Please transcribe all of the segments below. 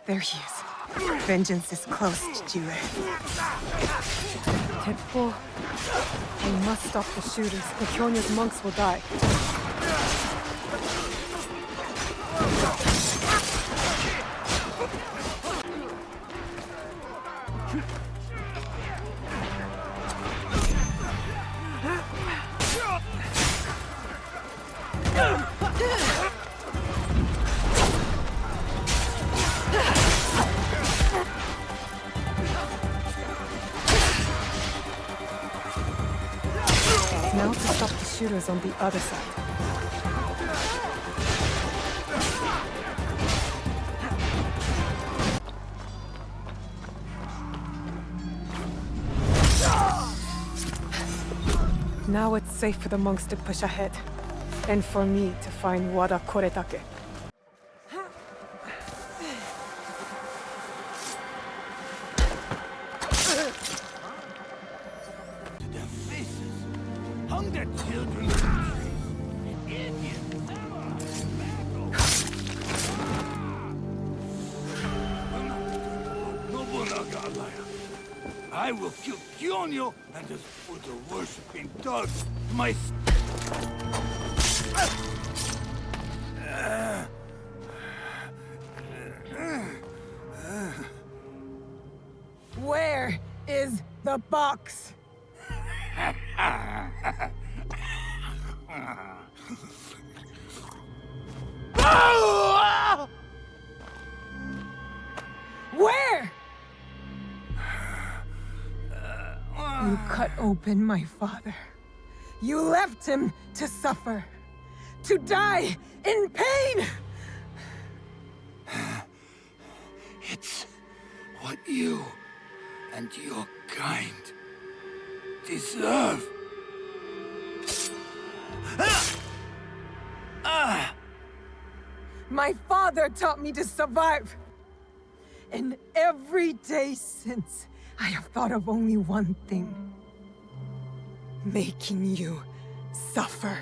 There he is. Vengeance is close, Jire. Teppo, we must stop the shooters. The Kyonya's monks will die. Now to stop the shooters on the other side. Now it's safe for the monks to push ahead, and for me to find Wada Koretake. Their faces hung their children. I will kill Kyonyo and just put the worshipping dog my... Where is the box? Where? You cut open my father. You left him to suffer, to die in pain! It's what you and your kind deserve. My father taught me to survive. And every day since, I have thought of only one thing. Making you suffer.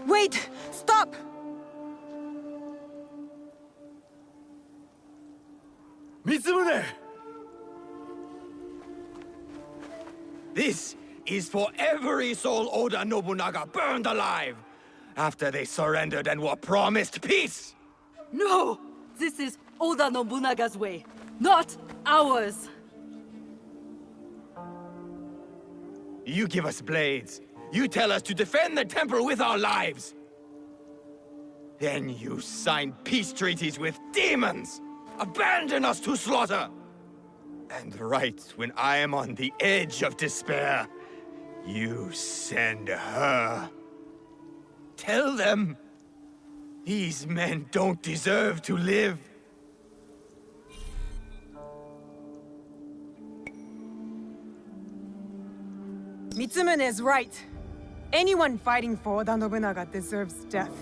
Wait! Stop! Mitsumune! This is for every soul Oda Nobunaga burned alive after they surrendered and were promised peace! No! This is Oda Nobunaga's way, not ours! You give us blades. You tell us to defend the temple with our lives. Then you sign peace treaties with demons! Abandon us to slaughter! And right when I am on the edge of despair, you send her. Tell them, these men don't deserve to live. Mitsumune is right. Anyone fighting for Oda Nobunaga deserves death.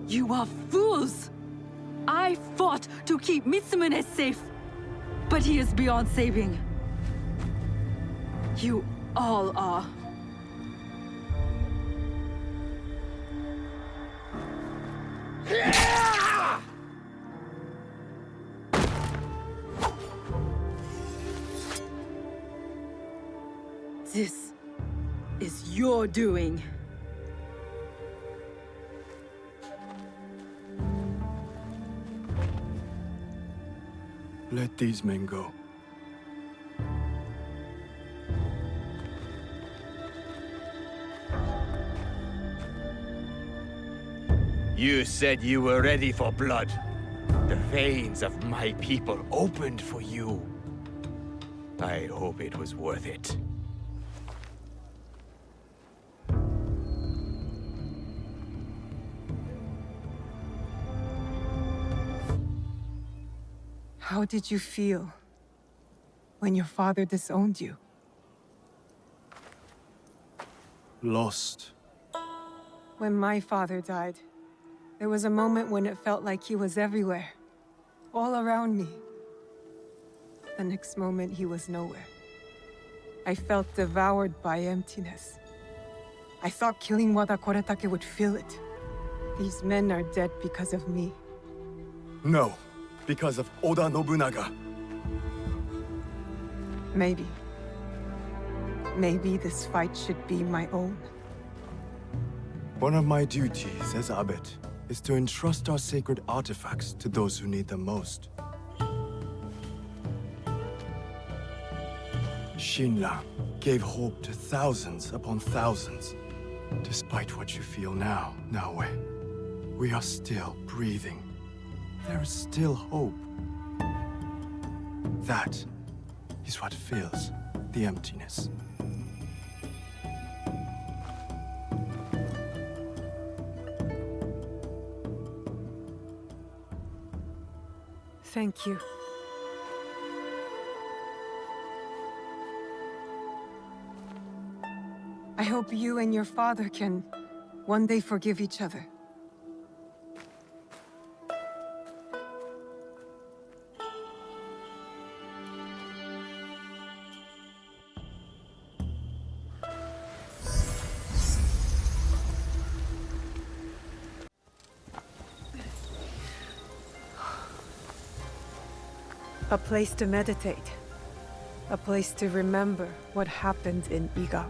You are fools! I fought to keep Mitsumune safe, but he is beyond saving. You all are. This is your doing. Let these men go. You said you were ready for blood. The veins of my people opened for you. I hope it was worth it. How did you feel when your father disowned you? Lost. When my father died, there was a moment when it felt like he was everywhere, all around me. The next moment, he was nowhere. I felt devoured by emptiness. I thought killing Wada Koretake would fill it. These men are dead because of me. No, because of Oda Nobunaga. Maybe. Maybe this fight should be my own. One of my duties as abbot is to entrust our sacred artifacts to those who need them most. Shinra gave hope to thousands upon thousands. Despite what you feel now, Naoe, we are still breathing. There is still hope. That is what fills the emptiness. Thank you. I hope you and your father can one day forgive each other. A place to meditate. A place to remember what happened in Iga.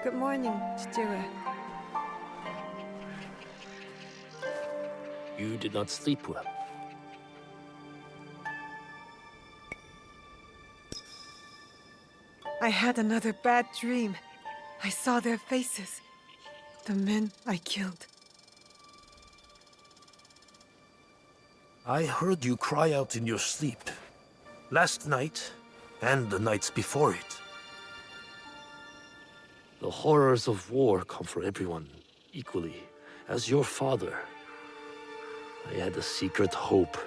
Good morning, Chichire. You did not sleep well. I had another bad dream. I saw their faces. The men I killed. I heard you cry out in your sleep. Last night, and the nights before it. The horrors of war come for everyone, equally. As your father, I had a secret hope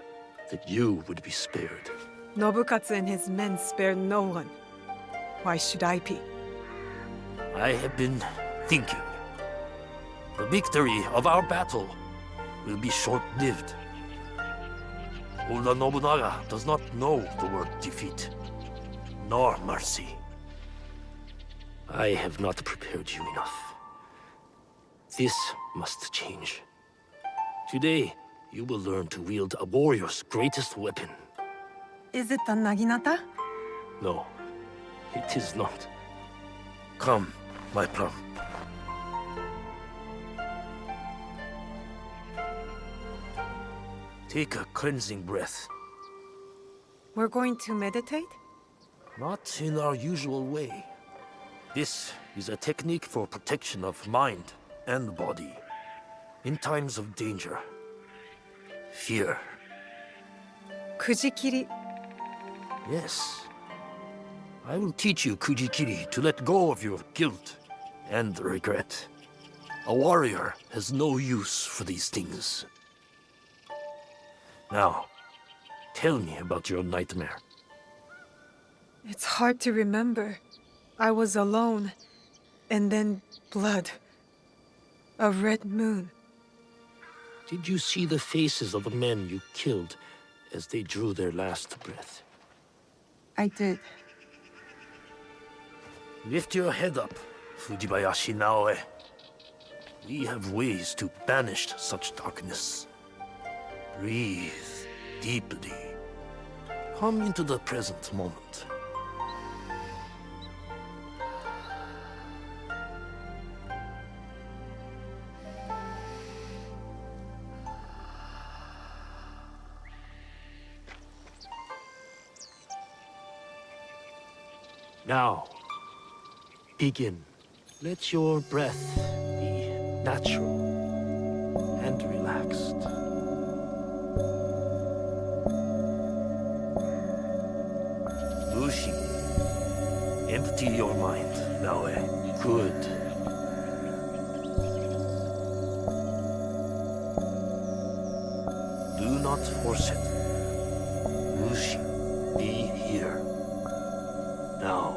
that you would be spared. Nobukatsu and his men spared no one. Why should I be? I have been thinking. The victory of our battle will be short-lived. Oda Nobunaga does not know the word defeat, nor mercy. I have not prepared you enough. This must change. Today, you will learn to wield a warrior's greatest weapon, Is it the Naginata? No, it is not. Come, my plum. Take a cleansing breath. We're going to meditate? Not in our usual way. This is a technique for protection of mind and body. In times of danger. Fear. Kujikiri. Yes. I will teach you, Kujikiri, to let go of your guilt and regret. A warrior has no use for these things. Now, tell me about your nightmare. It's hard to remember. I was alone, and then blood. A red moon. Did you see the faces of the men you killed as they drew their last breath? I did. Lift your head up, Fujibayashi Naoe. We have ways to banish such darkness. Breathe deeply. Come into the present moment. Now, begin. Let your breath be natural and relaxed. Lucy, empty your mind, Naoe. Good. Do not force it. Lucy, be here. Now.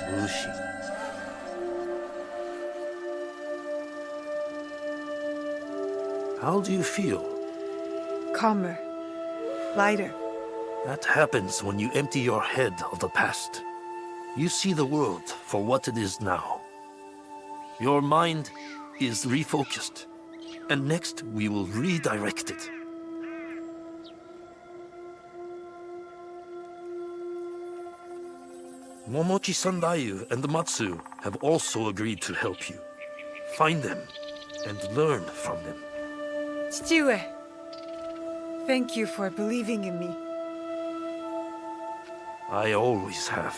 Lucy. How do you feel? Calmer. Lighter. That happens when you empty your head of the past. You see the world for what it is now. Your mind is refocused, and next we will redirect it. Momochi Sandayu and Matsu have also agreed to help you. Find them and learn from them. Chichiue, thank you for believing in me. I always have.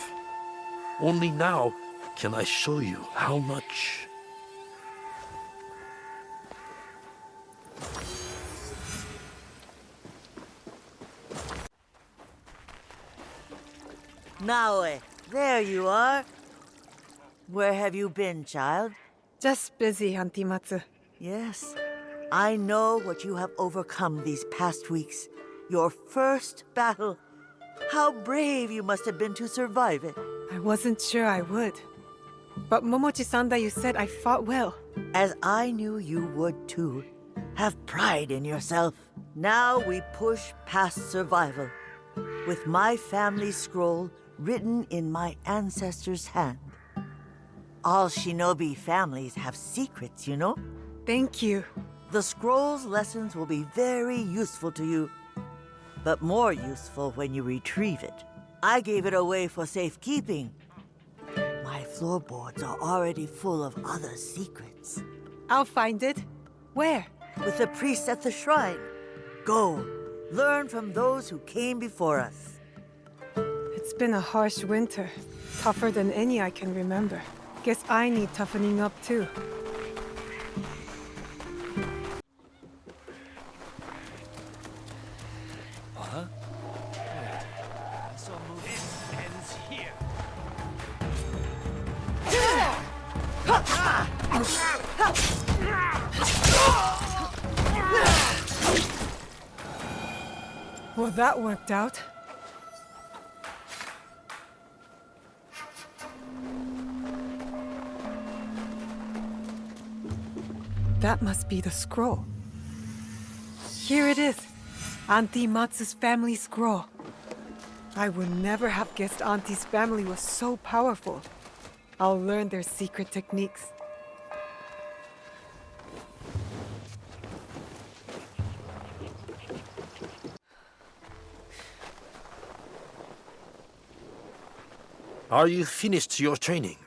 Only now can I show you how much. Naoe, there you are. Where have you been, child? Just busy, Auntie Matsu. Yes, I know what you have overcome these past weeks. Your first battle. How brave you must have been to survive it. I wasn't sure I would. But Momochi-sanda, you said I fought well. As I knew you would too. Have pride in yourself. Now we push past survival. With my family scroll written in my ancestors' hand. All Shinobi families have secrets, you know? Thank you. The scroll's lessons will be very useful to you, but more useful when you retrieve it. I gave it away for safekeeping. My floorboards are already full of other secrets. I'll find it. Where? With the priest at the shrine. Go, learn from those who came before us. It's been a harsh winter. Tougher than any I can remember. Guess I need toughening up too. Well, that worked out. That must be the scroll. Here it is. Auntie Matsu's family scroll. I would never have guessed Auntie's family was so powerful. I'll learn their secret techniques. Are you finished your training?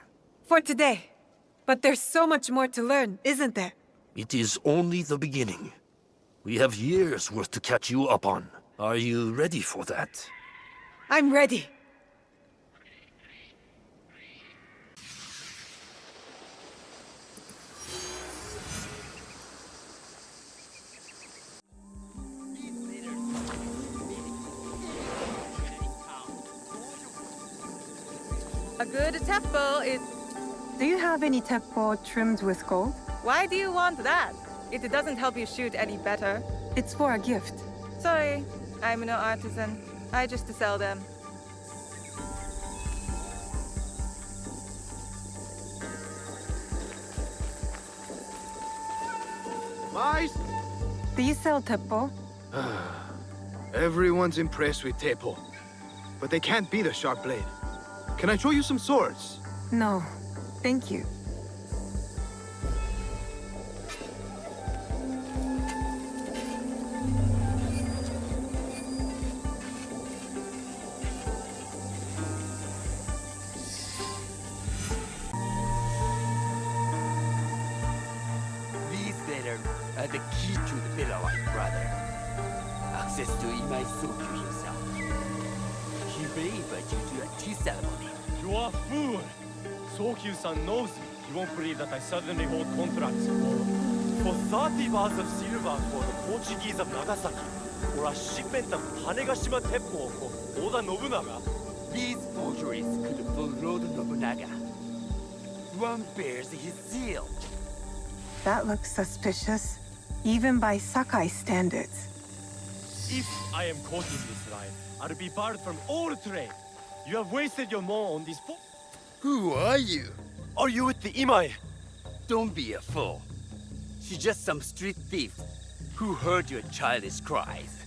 For today. But there's so much more to learn, isn't there? It is only the beginning. We have years worth to catch you up on. Are you ready for that? I'm ready. A good temple is... Do you have any teppo trimmed with gold? Why do you want that? It doesn't help you shoot any better. It's for a gift. Sorry, I'm no artisan. I just sell them. Mais? Do you sell teppo? Everyone's impressed with Teppo, but they can't beat a sharp blade. Can I show you some swords? No, thank you. These letters are the key to the Bellawai, brother. Access to Imai Sokyu himself. He may invite you to a tea ceremony. You are a fool! Sokyu-san knows he won't believe that I suddenly hold contracts for 30 bars of silver for the Portuguese of Nagasaki, or a shipment of Tanegashima Teppo for Oda Nobunaga. These forgeries could fool Lord Nobunaga. One bears his seal. That looks suspicious, even by Sakai standards. If I am caught in this line, I'll be barred from all trade. You have wasted your mo on these Who are you? Are you with the Imai? Don't be a fool. She's just some street thief who heard your childish cries.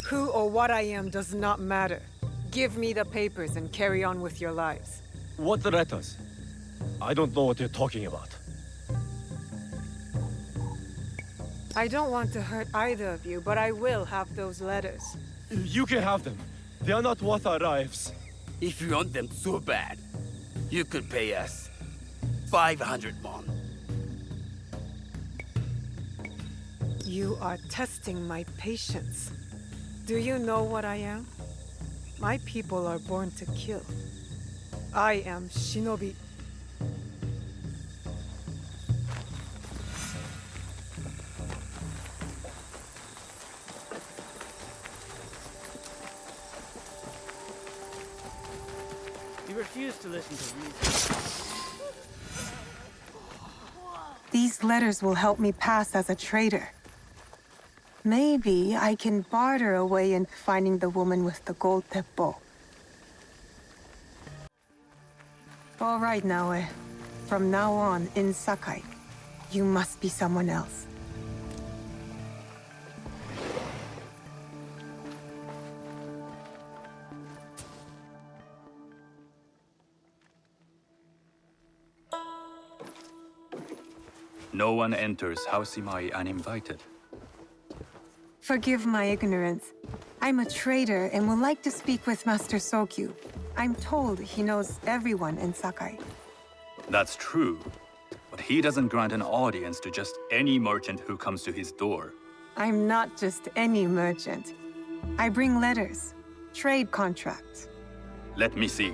Who or what I am does not matter. Give me the papers and carry on with your lives. What letters? I don't know what you're talking about. I don't want to hurt either of you, but I will have those letters. You can have them. They are not worth our lives. If you want them so bad, you could pay us 500 won. You are testing my patience. Do you know what I am? My people are born to kill. I am Shinobi. You refuse to listen to reason. These letters will help me pass as a traitor. Maybe I can barter a way into finding the woman with the gold teppo. All right, Naoe. From now on, in Sakai, you must be someone else. No one enters House Imai uninvited. Forgive my ignorance. I'm a trader and would like to speak with Master Sokyu. I'm told he knows everyone in Sakai. That's true, but he doesn't grant an audience to just any merchant who comes to his door. I'm not just any merchant. I bring letters, trade contracts. Let me see.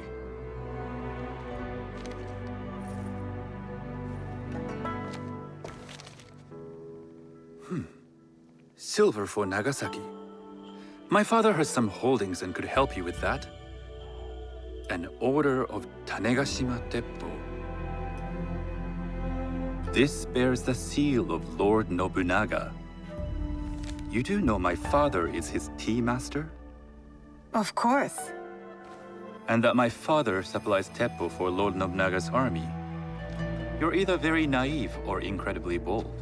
Silver for Nagasaki. My father has some holdings and could help you with that. An order of Tanegashima Teppo. This bears the seal of Lord Nobunaga. You do know my father is his tea master? Of course. And that my father supplies Teppo for Lord Nobunaga's army. You're either very naive or incredibly bold.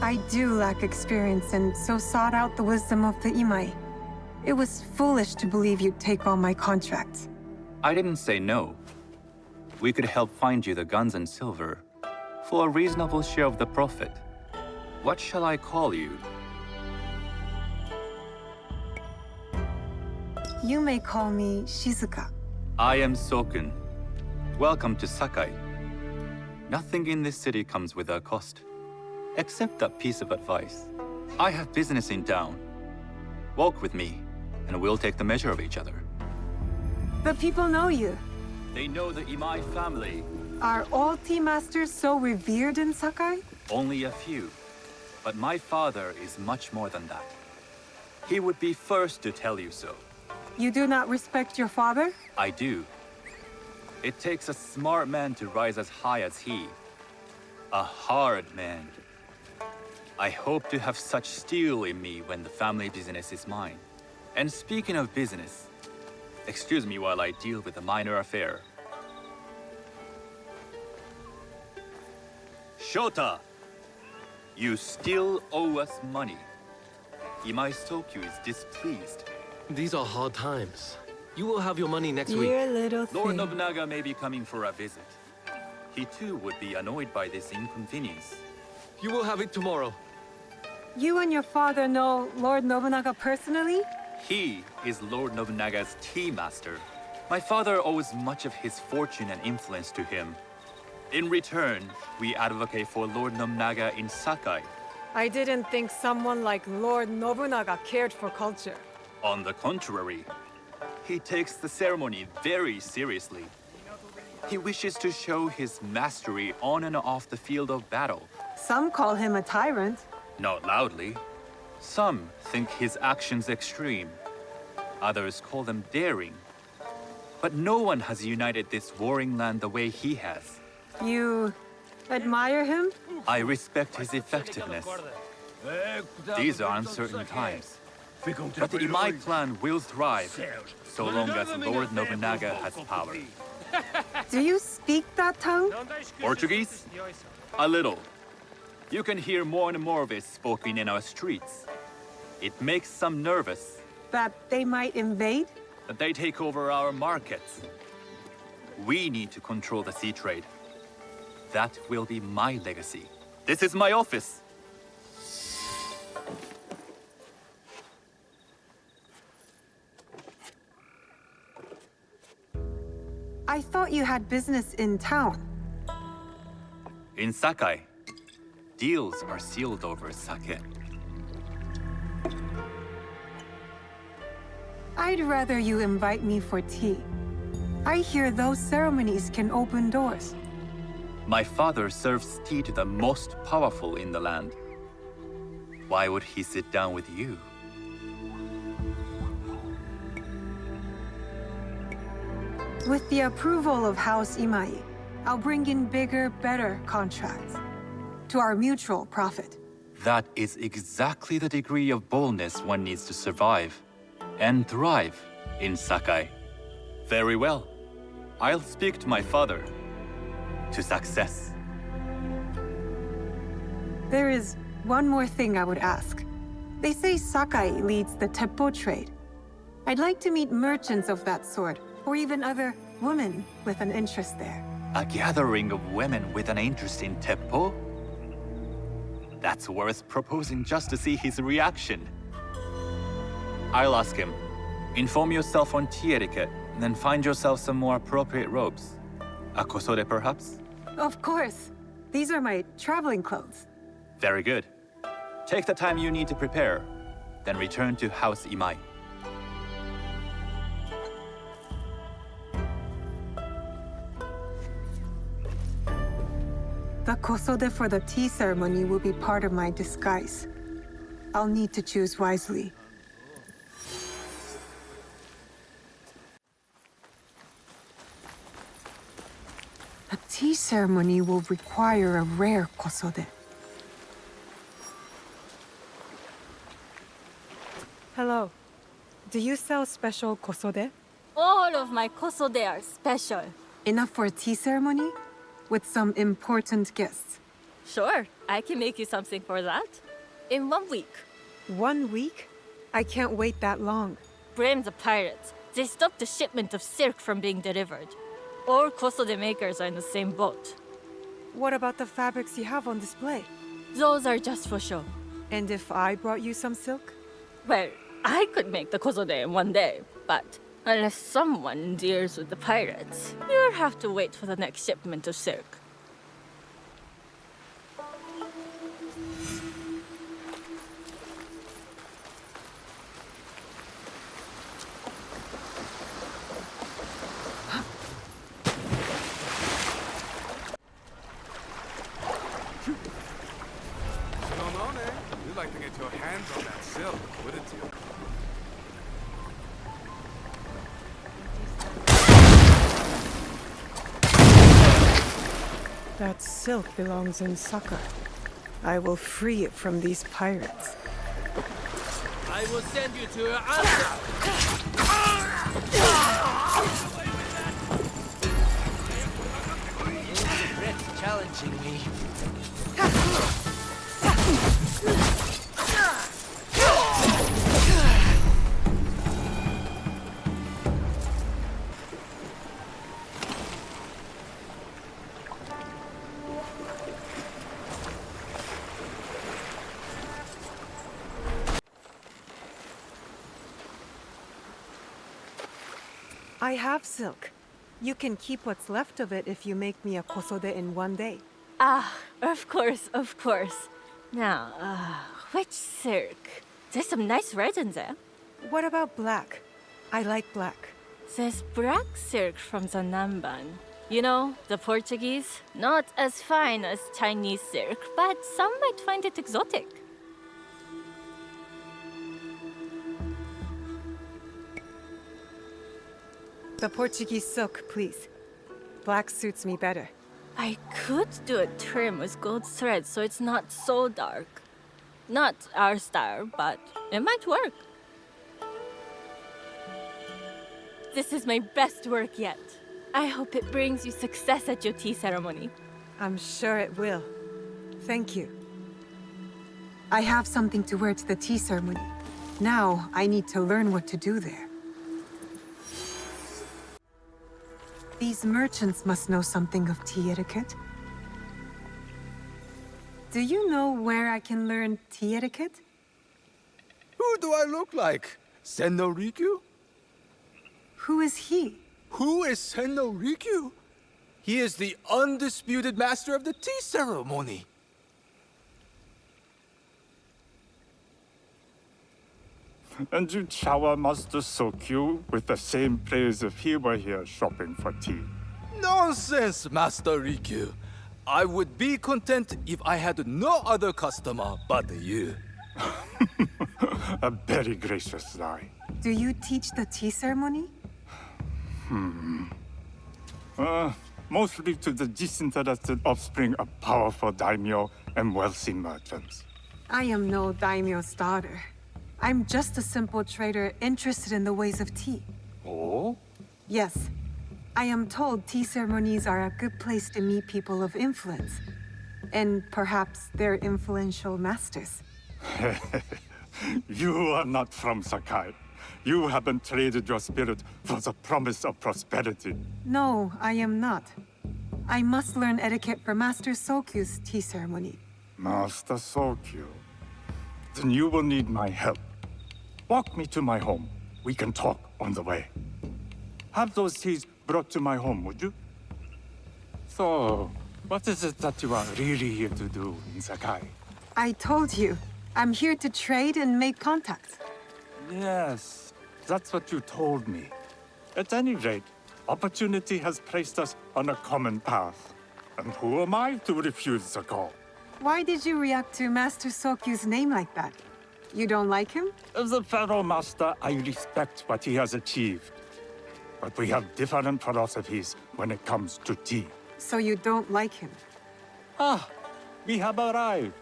I do lack experience and so sought out the wisdom of the Imai. It was foolish to believe you'd take on my contracts. I didn't say no. We could help find you the guns and silver for a reasonable share of the profit. What shall I call you? You may call me Shizuka. I am Sokun. Welcome to Sakai. Nothing in this city comes without cost. Except that piece of advice. I have business in town. Walk with me, and we'll take the measure of each other. The people know you. They know the Imai family. Are all tea masters so revered in Sakai? Only a few. But my father is much more than that. He would be first to tell you so. You do not respect your father? I do. It takes a smart man to rise as high as he. A hard man. I hope to have such steel in me when the family business is mine. And speaking of business, excuse me while I deal with a minor affair. Shota! You still owe us money. Imai Sokyu is displeased. These are hard times. You will have your money next Dear week. little Lord thing. Nobunaga may be coming for a visit. He too would be annoyed by this inconvenience. You will have it tomorrow. You and your father know Lord Nobunaga personally? He is Lord Nobunaga's tea master. My father owes much of his fortune and influence to him. In return, we advocate for Lord Nobunaga in Sakai. I didn't think someone like Lord Nobunaga cared for culture. On the contrary, he takes the ceremony very seriously. He wishes to show his mastery on and off the field of battle. Some call him a tyrant. Not loudly. Some think his actions extreme. Others call them daring. But no one has united this warring land the way he has. You admire him? I respect his effectiveness. These are uncertain times. But the Imai clan will thrive, so long as Lord Nobunaga has power. Do you speak that tongue? Portuguese? A little. You can hear more and more of it spoken in our streets. It makes some nervous. That they might invade? That they take over our markets. We need to control the sea trade. That will be my legacy. This is my office. I thought you had business in town. In Sakai, deals are sealed over sake. I'd rather you invite me for tea. I hear those ceremonies can open doors. My father serves tea to the most powerful in the land. Why would he sit down with you? With the approval of House Imai, I'll bring in bigger, better contracts. To our mutual profit. That is exactly the degree of boldness one needs to survive and thrive in Sakai. Very well. I'll speak to my father. To success. There is one more thing I would ask. They say Sakai leads the teppo trade. I'd like to meet merchants of that sort, or even other women with an interest there. A gathering of women with an interest in teppo? That's worth proposing just to see his reaction. I'll ask him. Inform yourself on tea etiquette, and then find yourself some more appropriate robes. A kosode, perhaps? Of course. These are my traveling clothes. Very good. Take the time you need to prepare, then return to House Imai. The kosode for the tea ceremony will be part of my disguise. I'll need to choose wisely. A tea ceremony will require a rare kosode. Hello. Do you sell special kosode? All of my kosode are special. Enough for a tea ceremony? With some important guests. Sure, I can make you something for that. In 1 week. 1 week? I can't wait that long. Blame the pirates. They stopped the shipment of silk from being delivered. All kosode makers are in the same boat. What about the fabrics you have on display? Those are just for show. And if I brought you some silk? Well, I could make the kozode in one day, but unless someone deals with the pirates, you'll have to wait for the next shipment of silk. You'd like to get your hands on that silk, wouldn't you? That silk belongs in Saka. I will free it from these pirates. I will send you to her answer. He regrets challenging me. I have silk. You can keep what's left of it if you make me a kosode in one day. Ah, of course, of course. Now, which silk? There's some nice red in there. What about black? I like black. There's black silk from the Namban. You know, the Portuguese. Not as fine as Chinese silk, but some might find it exotic. The Portuguese silk, please. Black suits me better. I could do a trim with gold thread so it's not so dark. Not our style, but it might work. This is my best work yet. I hope it brings you success at your tea ceremony. I'm sure it will. Thank you. I have something to wear to the tea ceremony. Now, I need to learn what to do there. These merchants must know something of tea etiquette. Do you know where I can learn tea etiquette? Who do I look like? Senno Rikyu? Who is he? Who is Senno Rikyu? He is the undisputed master of the tea ceremony. And you shower Master Sokyu with the same praise if he were here shopping for tea. Nonsense, Master Rikyu. I would be content if I had no other customer but you. A very gracious lie. Do you teach the tea ceremony? Mostly to the disinterested offspring of powerful daimyo and wealthy merchants. I am no daimyo's daughter. I'm just a simple trader interested in the ways of tea. Oh? Yes. I am told tea ceremonies are a good place to meet people of influence. And perhaps their influential masters. You are not from Sakai. You haven't traded your spirit for the promise of prosperity. No, I am not. I must learn etiquette for Master Sokyu's tea ceremony. Master Sokyu. Then you will need my help. Walk me to my home. We can talk on the way. Have those teas brought to my home, would you? So, what is it that you are really here to do in Sakai? I told you. I'm here to trade and make contacts. Yes, that's what you told me. At any rate, opportunity has placed us on a common path. And who am I to refuse the call? Why did you react to Master Sokyu's name like that? You don't like him? As a Pharaoh Master, I respect what he has achieved. But we have different philosophies when it comes to tea. So you don't like him? Ah, we have arrived.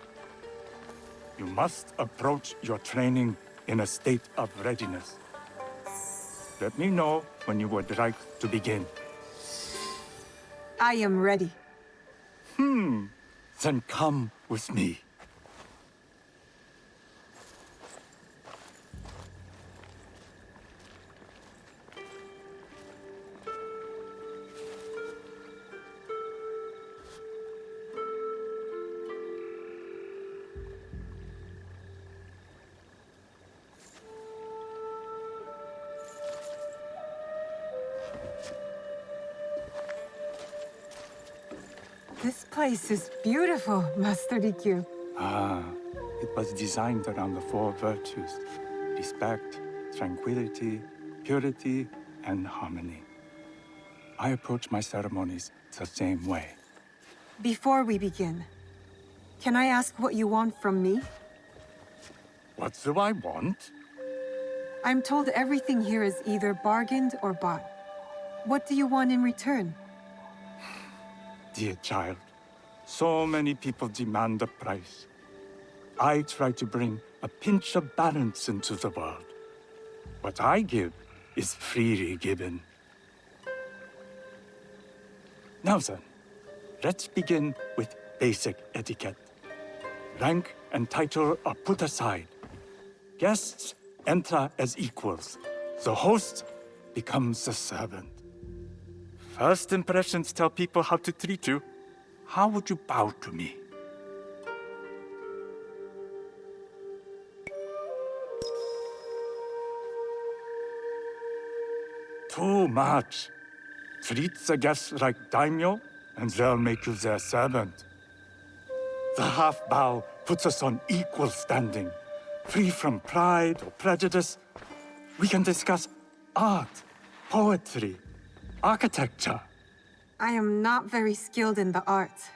You must approach your training in a state of readiness. Let me know when you would like to begin. I am ready. Then come with me. This place is beautiful, Master Rikyu. Ah, it was designed around the four virtues: respect, tranquility, purity, and harmony. I approach my ceremonies the same way. Before we begin, can I ask what you want from me? What do I want? I'm told everything here is either bargained or bought. What do you want in return? Dear child, so many people demand a price. I try to bring a pinch of balance into the world. What I give is freely given. Now then, let's begin with basic etiquette. Rank and title are put aside. Guests enter as equals. The host becomes the servant. First impressions tell people how to treat you. How would you bow to me? Too much. Treat the guests like daimyo, and they'll make you their servant. The half bow puts us on equal standing, free from pride or prejudice. We can discuss art, poetry, architecture. I am not very skilled in the arts.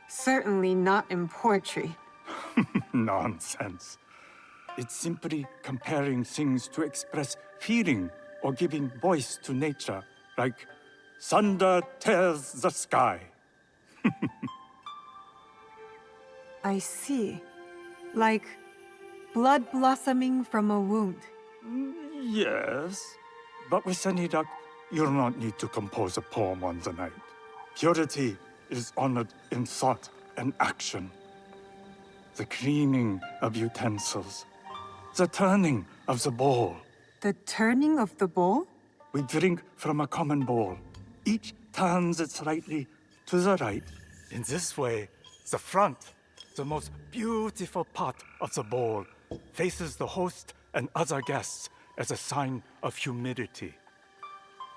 Certainly not in poetry. Nonsense. It's simply comparing things to express feeling or giving voice to nature, like thunder tears the sky. I see. Like blood blossoming from a wound. Yes, but with any luck, you'll not need to compose a poem on the night. Purity is honored in thought and action. The cleaning of utensils, the turning of the bowl. The turning of the bowl? We drink from a common bowl. Each turns it slightly to the right. In this way, the front, the most beautiful part of the bowl, faces the host and other guests as a sign of humility,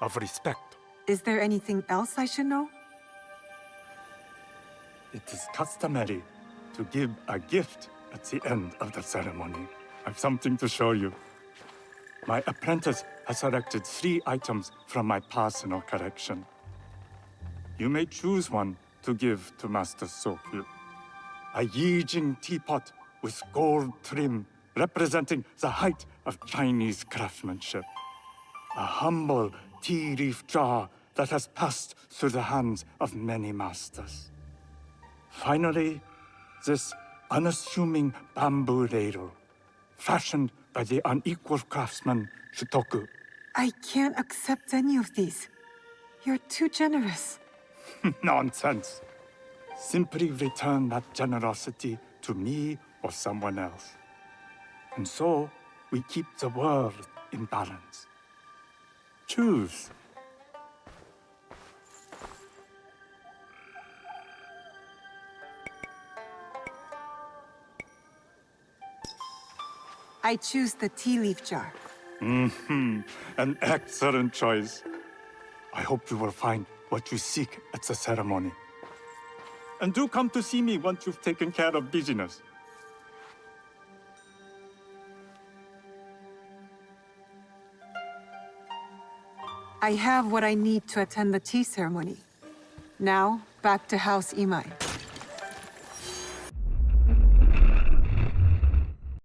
of respect. Is there anything else I should know? It is customary to give a gift at the end of the ceremony. I've something to show you. My apprentice has selected 3 items from my personal collection. You may choose one to give to Master Sokyu. A Yijing teapot with gold trim representing the height of Chinese craftsmanship. A humble tea leaf jar that has passed through the hands of many masters. Finally, this unassuming bamboo ladle, fashioned by the unequal craftsman Shutoku. I can't accept any of these. You're too generous. Nonsense. Simply return that generosity to me or someone else. And so, we keep the world in balance. Choose. I choose the tea leaf jar. An excellent choice. I hope you will find what you seek at the ceremony. And do come to see me once you've taken care of business. I have what I need to attend the tea ceremony. Now, back to House Imai.